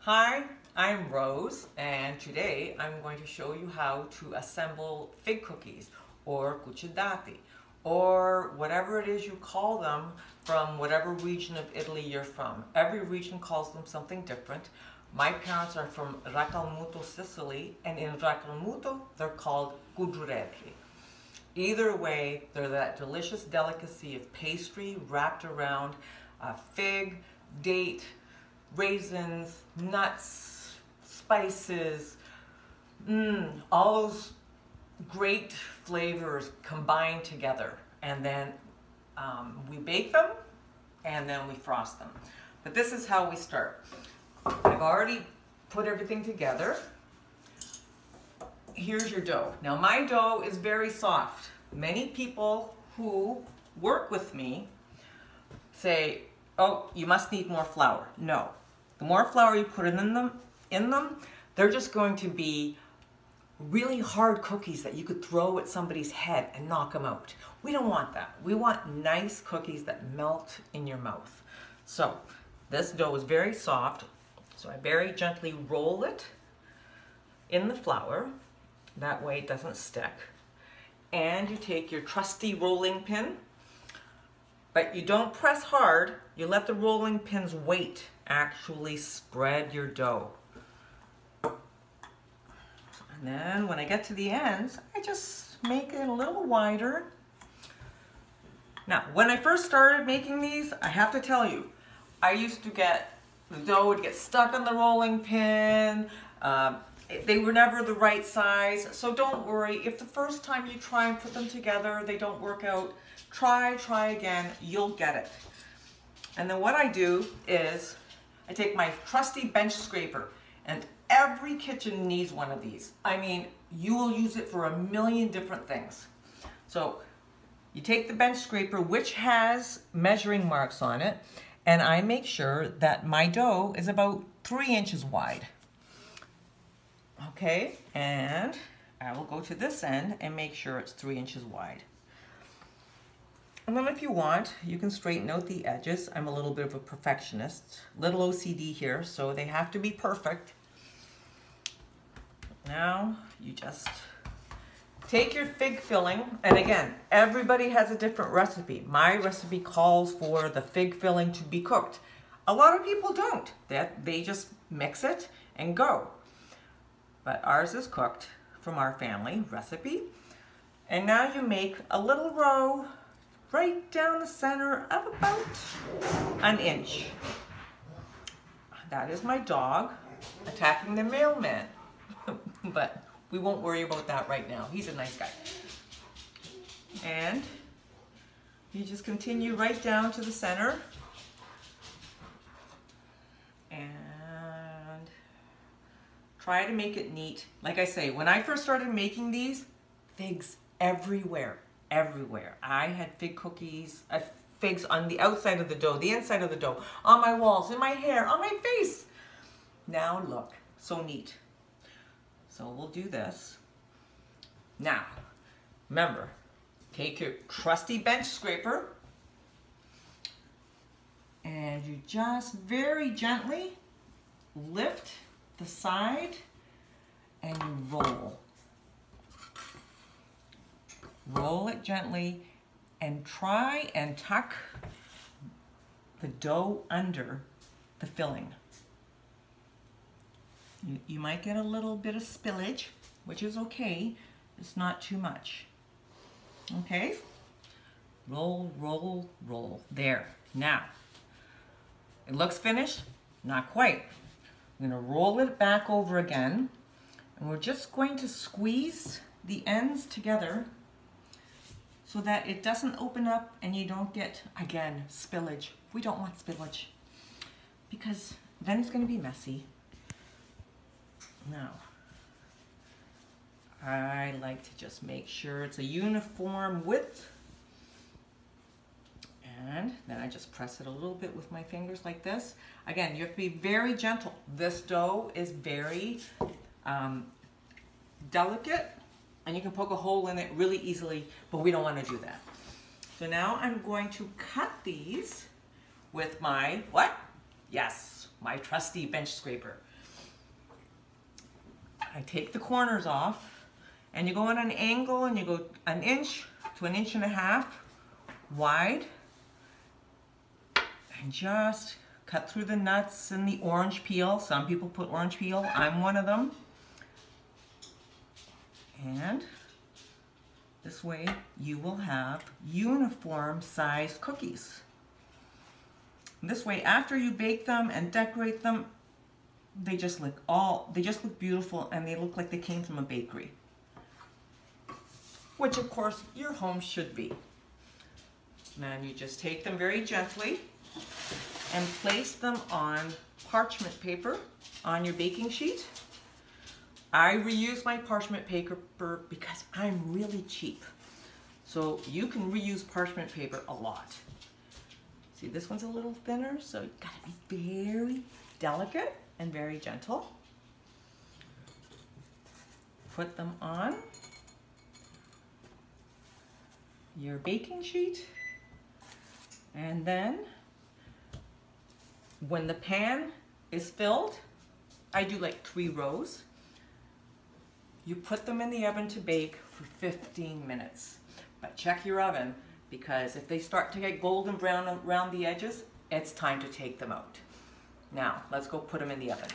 Hi, I'm Rose, and today I'm going to show you how to assemble fig cookies or cucciolati or whatever it is you call them from whatever region of Italy you're from. Every region calls them something different. My parents are from Racalmuto, Sicily, and in Racalmuto they're called cudurelli. Either way, they're that delicious delicacy of pastry wrapped around a fig, date, raisins, nuts, spices, all those great flavors combined together. And then we bake them and then we frost them. But this is how we start. I've already put everything together. Here's your dough. Now my dough is very soft. Many people who work with me say, oh, you must need more flour. No. The more flour you put in them, they're just going to be really hard cookies that you could throw at somebody's head and knock them out. We don't want that. We want nice cookies that melt in your mouth. So this dough is very soft, so I very gently roll it in the flour. That way it doesn't stick. And you take your trusty rolling pin, but you don't press hard. You let the rolling pin's weight actually spread your dough. And then when I get to the ends, I just make it a little wider. Now, when I first started making these, I have to tell you, I used to get, the dough would get stuck on the rolling pin. They were never the right size. So don't worry, if the first time you try and put them together, they don't work out, try again, you'll get it. And then what I do is I take my trusty bench scraper, and every kitchen needs one of these. I mean, you will use it for a million different things. So you take the bench scraper, which has measuring marks on it, and I make sure that my dough is about 3 inches wide. Okay, and I will go to this end and make sure it's 3 inches wide. And then if you want, you can straighten out the edges. I'm a little bit of a perfectionist, little OCD here, so they have to be perfect. Now you just take your fig filling, and again, everybody has a different recipe. My recipe calls for the fig filling to be cooked. A lot of people don't. They just mix it and go. But ours is cooked from our family recipe. And now you make a little row right down the center of about 1 inch. That is my dog attacking the mailman. But we won't worry about that right now. He's a nice guy. And you just continue right down to the center. And try to make it neat. Like I say, when I first started making these, figs everywhere. Everywhere. I had fig cookies, figs on the outside of the dough, the inside of the dough, on my walls, in my hair, on my face. Now look, so neat. So we'll do this. Now, remember, take your trusty bench scraper and you just very gently lift the side and you roll. Roll it gently and try and tuck the dough under the filling. You might get a little bit of spillage, which is okay. It's not too much. Okay? Roll, roll, roll. There. Now, it looks finished? Not quite. I'm going to roll it back over again, and we're just going to squeeze the ends together so that it doesn't open up and you don't get, again, spillage. We don't want spillage because then it's going to be messy. Now, I like to just make sure it's a uniform width, and then I just press it a little bit with my fingers like this. Again, you have to be very gentle. This dough is very delicate, and you can poke a hole in it really easily, but we don't want to do that. So now I'm going to cut these with my, what? Yes, my trusty bench scraper. I take the corners off, and you go on an angle, and you go 1 inch to 1.5 inches wide, and just cut through the nuts and the orange peel. Some people put orange peel. I'm one of them. And this way you will have uniform sized cookies. This way, after you bake them and decorate them, they just look beautiful, and they look like they came from a bakery. Which of course your home should be. Then you just take them very gently and place them on parchment paper on your baking sheet. I reuse my parchment paper because I'm really cheap. So you can reuse parchment paper a lot. See, this one's a little thinner, so you gotta be very delicate and very gentle. Put them on your baking sheet, and then when the pan is filled, I do like 3 rows. You put them in the oven to bake for 15 minutes. But check your oven, because if they start to get golden brown around the edges, it's time to take them out. Now, let's go put them in the oven.